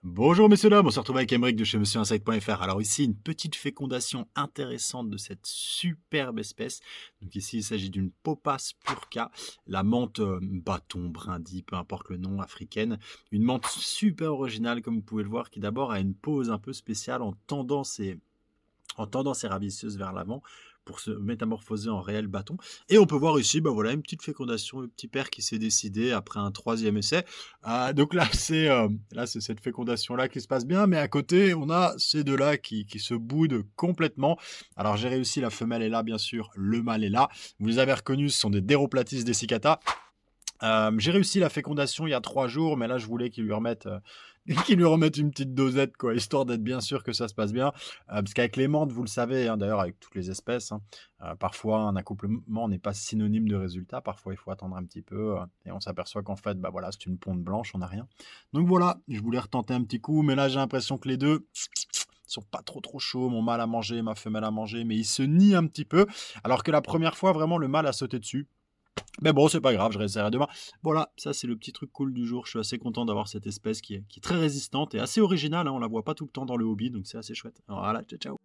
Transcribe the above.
Bonjour messieurs dames, on se retrouve avec Emeric de chez monsieurinsecte.fr. Alors ici, une petite fécondation intéressante de cette superbe espèce. Donc ici, il s'agit d'une Popas purca, la menthe bâton, brindille, peu importe le nom, africaine. Une menthe super originale, comme vous pouvez le voir, qui d'abord a une pose un peu spéciale en tendant ses ravisseuses vers l'avant pour se métamorphoser en réel bâton. Et on peut voir ici, voilà, une petite fécondation, le petit père qui s'est décidé après un troisième essai. Donc là, c'est cette fécondation-là qui se passe bien, mais à côté, on a ces deux-là qui se boudent complètement. Alors j'ai réussi, la femelle est là, bien sûr, le mâle est là. Vous les avez reconnus, ce sont des Deroplatis desiccata. J'ai réussi la fécondation il y a 3 jours, mais là, je voulais qu'ils lui remettent, qu'ils lui remettent une petite dosette, quoi, histoire d'être bien sûr que ça se passe bien. Parce qu'avec les menthes, vous le savez, hein, d'ailleurs avec toutes les espèces, hein, parfois un accouplement n'est pas synonyme de résultat. Parfois, il faut attendre un petit peu, et on s'aperçoit qu'en fait, voilà, c'est une ponte blanche, on n'a rien. Donc voilà, je voulais retenter un petit coup, mais là, j'ai l'impression que les 2 sont pas trop chauds. Mon mâle a mangé, ma femelle a mangé, mais ils se nient un petit peu. Alors que la première fois, vraiment, le mâle a sauté dessus. Mais bon, c'est pas grave, je réessayerai demain. Voilà, ça c'est le petit truc cool du jour. Je suis assez content d'avoir cette espèce qui est très résistante et assez originale, hein. On la voit pas tout le temps dans le hobby, donc c'est assez chouette. Voilà, ciao ciao.